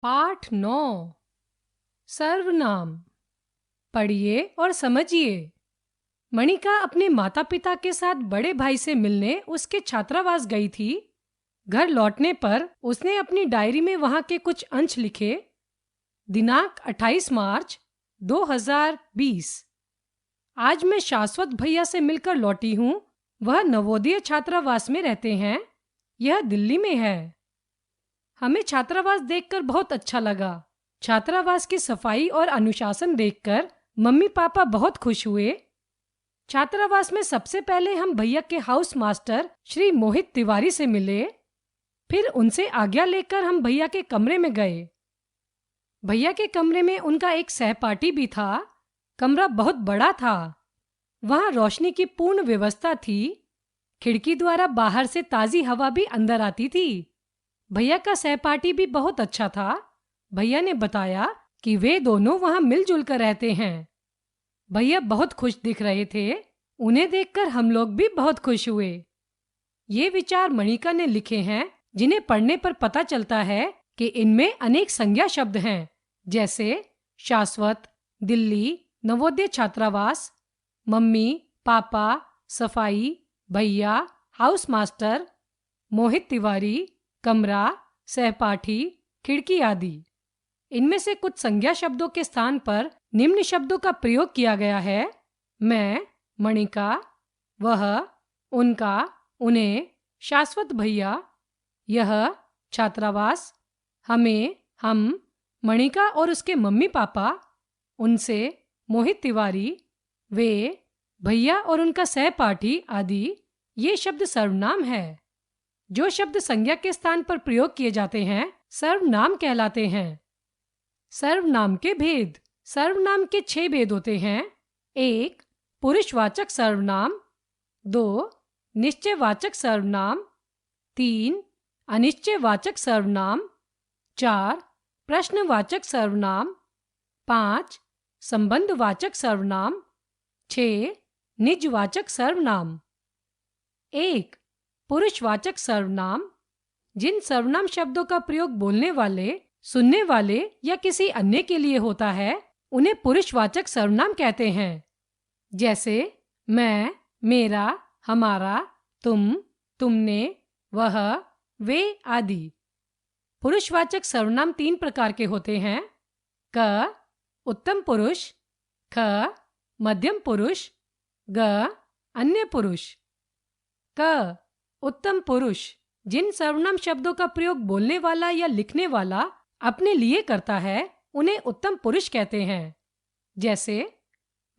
पाठ 9 सर्वनाम। पढ़िए और समझिए। मणिका अपने माता पिता के साथ बड़े भाई से मिलने उसके छात्रावास गई थी। घर लौटने पर उसने अपनी डायरी में वहां के कुछ अंश लिखे। दिनांक 28 मार्च 2020। आज मैं शाश्वत भैया से मिलकर लौटी हूँ। वह नवोदय छात्रावास में रहते हैं। यह दिल्ली में है। हमें छात्रावास देखकर बहुत अच्छा लगा। छात्रावास की सफाई और अनुशासन देखकर मम्मी पापा बहुत खुश हुए। छात्रावास में सबसे पहले हम भैया के हाउस मास्टर श्री मोहित तिवारी से मिले। फिर उनसे आज्ञा लेकर हम भैया के कमरे में गए। भैया के कमरे में उनका एक सहपाठी भी था। कमरा बहुत बड़ा था। वहां रोशनी की पूर्ण व्यवस्था थी। खिड़की द्वारा बाहर से ताजी हवा भी अंदर आती थी। भैया का सहपाठी भी बहुत अच्छा था। भैया ने बताया कि वे दोनों वहां मिलजुल कर रहते हैं। भैया बहुत खुश दिख रहे थे। उन्हें देखकर हम लोग भी बहुत खुश हुए। ये विचार मणिका ने लिखे हैं, जिन्हें पढ़ने पर पता चलता है कि इनमें अनेक संज्ञा शब्द हैं, जैसे शाश्वत, दिल्ली, नवोदय छात्रावास, मम्मी, पापा, सफाई, भैया, हाउस मास्टर, मोहित तिवारी, कमरा, सहपाठी, खिड़की आदि। इनमें से कुछ संज्ञा शब्दों के स्थान पर निम्न शब्दों का प्रयोग किया गया है: मैं, मणिका, वह, उनका, उन्हें, शाश्वत भैया, यह, छात्रावास, हमें, हम, मणिका और उसके मम्मी पापा, उनसे, मोहित तिवारी, वे, भैया और उनका सहपाठी आदि। ये शब्द सर्वनाम है। जो शब्द संज्ञा के स्थान पर प्रयोग किए जाते हैं सर्वनाम कहलाते हैं। सर्वनाम के भेद। सर्वनाम के 6 भेद होते हैं। 1. पुरुषवाचक सर्वनाम। 2. निश्चयवाचक सर्वनाम। 3. अनिश्चयवाचक सर्वनाम। 4. प्रश्नवाचक सर्वनाम। 5. संबंधवाचक सर्वनाम। 6. निजवाचक सर्वनाम। 1. पुरुषवाचक सर्वनाम। जिन सर्वनाम शब्दों का प्रयोग बोलने वाले, सुनने वाले या किसी अन्य के लिए होता है, उन्हें पुरुषवाचक सर्वनाम कहते हैं। जैसे मैं, मेरा, हमारा, तुम, तुमने, वह, वे आदि। पुरुषवाचक सर्वनाम 3 प्रकार के होते हैं: क, उत्तम पुरुष; ख, मध्यम पुरुष; ग, अन्य पुरुष। क, उत्तम पुरुष। जिन सर्वनाम शब्दों का प्रयोग बोलने वाला या लिखने वाला अपने लिए करता है, उन्हें उत्तम पुरुष कहते हैं। जैसे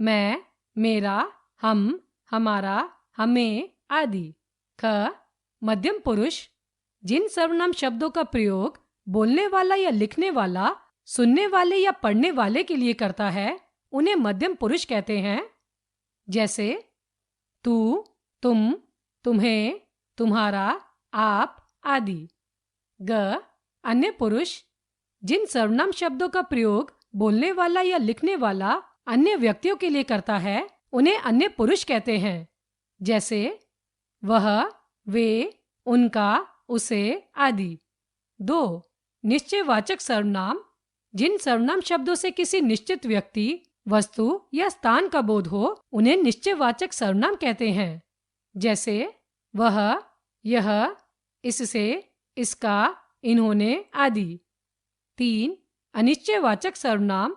मैं, मेरा, हम, हमारा, हमें आदि। ख, मध्यम पुरुष। जिन सर्वनाम शब्दों का प्रयोग बोलने वाला या लिखने वाला सुनने वाले या पढ़ने वाले के लिए करता है, उन्हें मध्यम पुरुष कहते हैं। जैसे तू, तुम, तुम्हें, तुम्हारा, आप आदि। ग, अन्य पुरुष। जिन सर्वनाम शब्दों का प्रयोग बोलने वाला या लिखने वाला अन्य व्यक्तियों के लिए करता है, उन्हें अन्य पुरुष कहते हैं। जैसे वह, वे, उनका, उसे आदि। 2. निश्चयवाचक सर्वनाम। जिन सर्वनाम शब्दों से किसी निश्चित व्यक्ति, वस्तु या स्थान का बोध हो, उन्हें निश्चयवाचक सर्वनाम कहते हैं। जैसे वह, यह, इससे, इसका, इन्होंने आदि। 3. अनिश्चयवाचक सर्वनाम।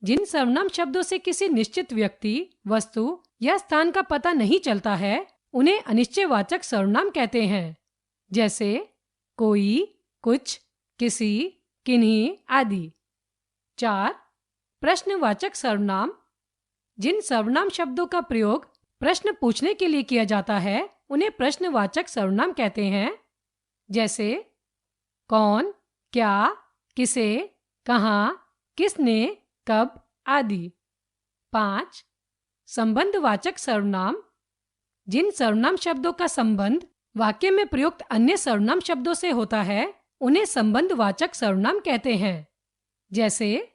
जिन सर्वनाम शब्दों से किसी निश्चित व्यक्ति, वस्तु या स्थान का पता नहीं चलता है, उन्हें अनिश्चयवाचक सर्वनाम कहते हैं। जैसे कोई, कुछ, किसी, किन्हीं आदि। 4. प्रश्नवाचक सर्वनाम। जिन सर्वनाम शब्दों का प्रयोग प्रश्न पूछने के लिए किया जाता है, उन्हें प्रश्नवाचक सर्वनाम कहते हैं। जैसे कौन, क्या, किसे, कहाँ, किसने, कब आदि। 5. संबंधवाचक सर्वनाम। जिन सर्वनाम शब्दों का संबंध वाक्य में प्रयुक्त अन्य सर्वनाम शब्दों से होता है, उन्हें संबंधवाचक सर्वनाम कहते हैं। जैसे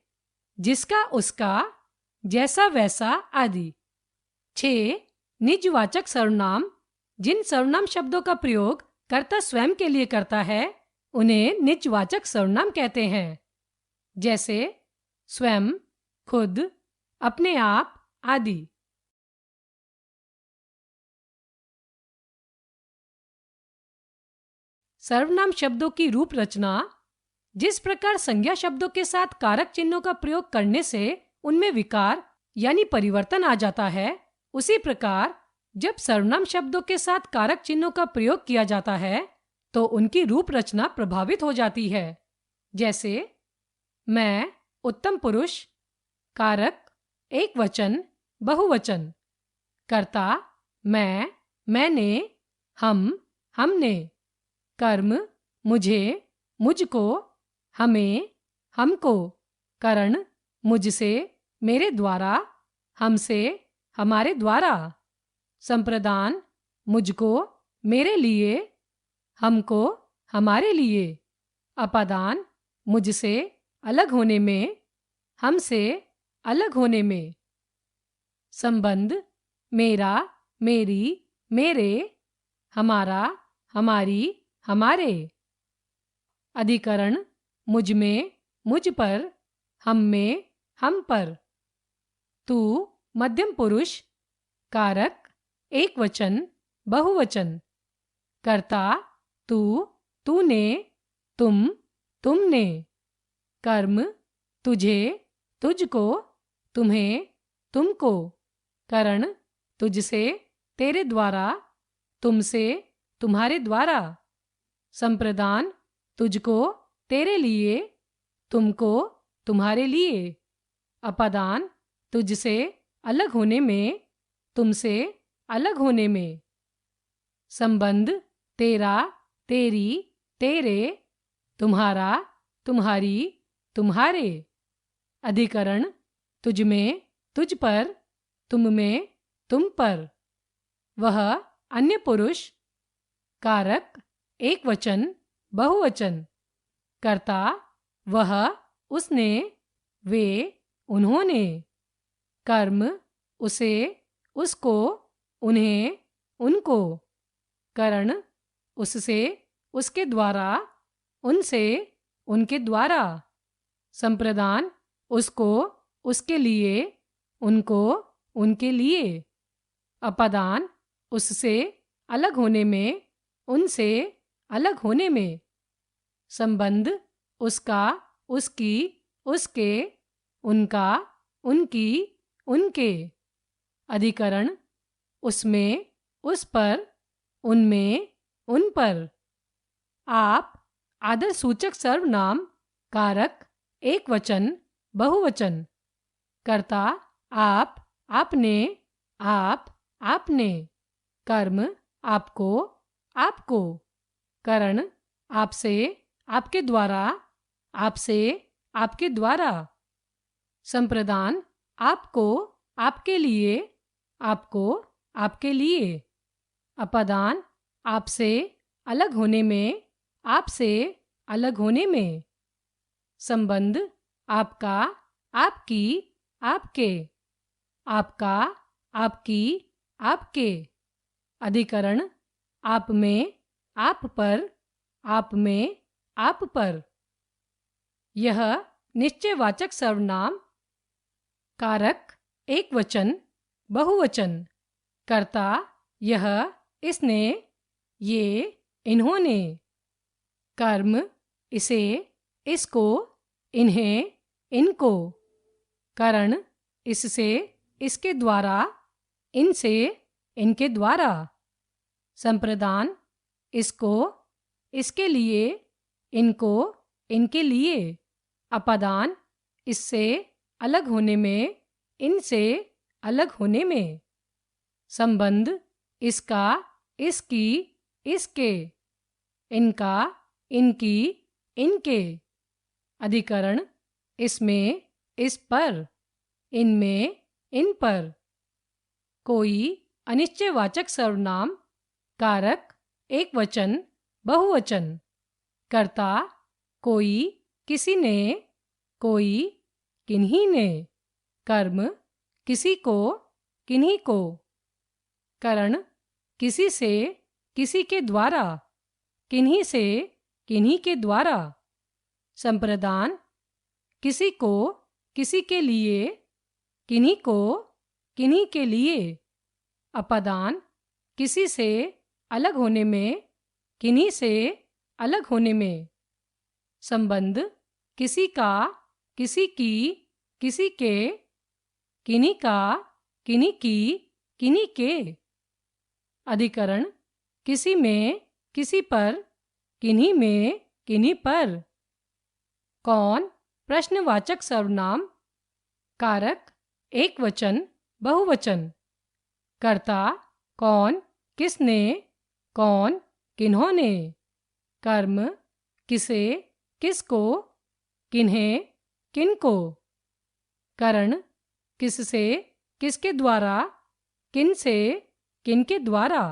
जिसका, उसका, जैसा, वैसा आदि। 6. निजवाचक सर्वनाम। जिन सर्वनाम शब्दों का प्रयोग कर्ता स्वयं के लिए करता है, उन्हें निजवाचक सर्वनाम कहते हैं, जैसे स्वयं, खुद, अपने आप आदि। सर्वनाम शब्दों की रूप रचना। जिस प्रकार संज्ञा शब्दों के साथ कारक चिन्हों का प्रयोग करने से उनमें विकार यानी परिवर्तन आ जाता है, उसी प्रकार जब सर्वनाम शब्दों के साथ कारक चिन्हों का प्रयोग किया जाता है तो उनकी रूप रचना प्रभावित हो जाती है। जैसे मैं, उत्तम पुरुष, कारक एक वचन, बहुवचन, कर्ता मैं, मैंने, हम, हमने, कर्म मुझे, मुझको, हमें, हमको, करण मुझसे, मेरे द्वारा, हमसे, हमारे द्वारा, संप्रदान मुझको, मेरे लिए, हमको, हमारे लिए, अपादान मुझसे अलग होने में, हमसे अलग होने में, संबंध मेरा, मेरी, मेरे, हमारा, हमारी, हमारे, अधिकरण मुझ में, मुझ पर, हम में, हम पर, तू मध्यम पुरुष, कारक एक वचन, बहुवचन, कर्ता तू, तूने, तुम, तुमने, कर्म तुझे, तुझको, तुम्हें, तुमको, करण तुझसे, तेरे द्वारा, तुमसे, तुम्हारे द्वारा, संप्रदान तुझको, तेरे लिए, तुमको, तुम्हारे लिए, अपादान तुझसे अलग होने में, तुमसे अलग होने में, संबंध तेरा, तेरी, तेरे, तुम्हारा, तुम्हारी, तुम्हारे, अधिकरण तुझ में, तुझ पर, तुम में, तुम पर, वह अन्य पुरुष, कारक एक वचन, बहुवचन, कर्ता वह, उसने, वे, उन्होंने, कर्म उसे, उसको, उन्हें, उनको, करण उससे, उसके द्वारा, उनसे, उनके द्वारा, संप्रदान उसको, उसके लिए, उनको, उनके लिए, अपादान उससे अलग होने में, उनसे अलग होने में, संबंध उसका, उसकी, उसके, उनका, उनकी, उनके, अधिकरण उसमें, उस पर, उनमें, उन पर, आप आदर सूचक सर्वनाम, कारक एक वचन, बहुवचन, कर्ता आप, आपने, आप, आपने, कर्म आपको, आपको, करण आपसे, आपके द्वारा, आपसे, आपके द्वारा, संप्रदान आपको, आपके लिए, आपको, आपके लिए, अपादान आपसे अलग होने में, आपसे अलग होने में, संबंध आपका, आपकी, आपके, आपका, आपकी, आपके, अधिकरण आप में, आप पर, आप में, आप पर, यह निश्चयवाचक सर्वनाम, कारक एक वचन, बहुवचन, कर्ता यह, इसने, ये, इन्होंने, कर्म इसे, इसको, इन्हें, इनको, करण इससे, इसके द्वारा, इनसे, इनके द्वारा, संप्रदान इसको, इसके लिए, इनको, इनके लिए, अपादान इससे अलग होने में, इनसे अलग होने में, संबंध इसका, इसकी, इसके, इनका, इनकी, इनके, अधिकरण इसमें, इस पर, इनमें, इन पर, कोई अनिश्चयवाचक सर्वनाम, कारक एक वचन, बहुवचन, कर्ता कोई, किसी ने, कोई, किन्हीं ने, कर्म किसी को, किन्हीं को, करण किसी से, किसी के द्वारा, किन्हीं से, किन्हीं के द्वारा। संप्रदान किसी को, किसी के लिए, किन्हीं को, किन्हीं के लिए। अपादान किसी से अलग होने में, किन्हीं से अलग होने में। संबंध किसी का, किसी की, किसी के, किन्हीं का, किन्हीं की, किन्हीं के। अधिकरण किसी में, किसी पर, किन्हीं में, किन्हीं पर। कौन प्रश्नवाचक सर्वनाम। कारक एक वचन, बहुवचन। कर्ता कौन, किसने, कौन, किन्होंने। कर्म किसे, किसको, किन्हें, किनको। करण किससे, किसके द्वारा, किनसे, किनके द्वारा।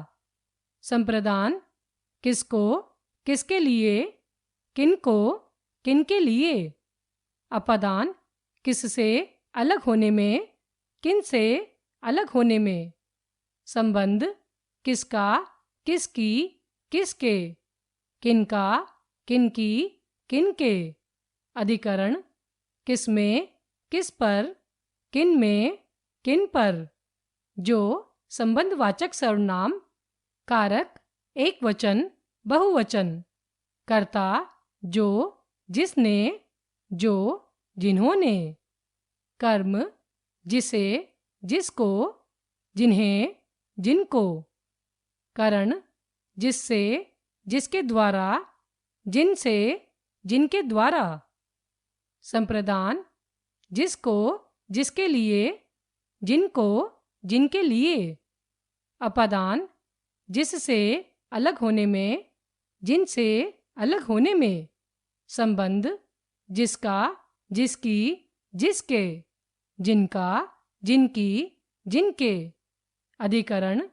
संप्रदान किसको, किसके लिए, किनको, किनके लिए। अपादान किससे अलग होने में, किनसे अलग होने में। संबंध किसका, किसकी, किसके, किनका, किनकी, किनके। अधिकरण किसमें, किस पर, किन में, किन पर। जो संबंधवाचक सर्वनाम। कारक एक वचन, बहुवचन। कर्ता जो, जिसने, जो, जिन्होंने। कर्म जिसे, जिसको, जिन्हें, जिनको। करण जिससे, जिसके द्वारा, जिनसे, जिनके द्वारा। संप्रदान जिसको, जिसके लिए, जिनको, जिनके लिए। अपादान जिससे अलग होने में, जिनसे अलग होने में। संबंध जिसका, जिसकी, जिसके, जिनका, जिनकी, जिनके। अधिकरण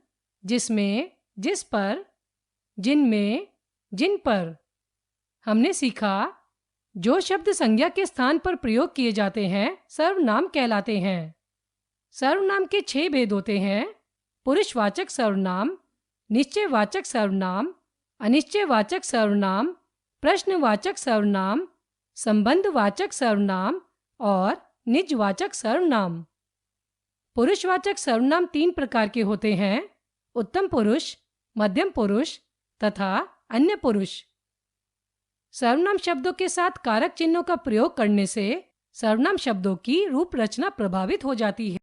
जिसमें, जिस पर, जिनमें, जिन पर। हमने सीखा जो शब्द संज्ञा के स्थान पर प्रयोग किए जाते हैं सर्वनाम कहलाते हैं। सर्वनाम के 6 भेद होते हैं: पुरुषवाचक सर्वनाम, निश्चयवाचक सर्वनाम, अनिश्चयवाचक सर्वनाम, प्रश्नवाचक सर्वनाम, संबंधवाचक सर्वनाम और निजवाचक सर्वनाम। पुरुषवाचक सर्वनाम 3 प्रकार के होते हैं: उत्तम पुरुष, मध्यम पुरुष तथा अन्य पुरुष। सर्वनाम शब्दों के साथ कारक चिन्हों का प्रयोग करने से सर्वनाम शब्दों की रूप रचना प्रभावित हो जाती है।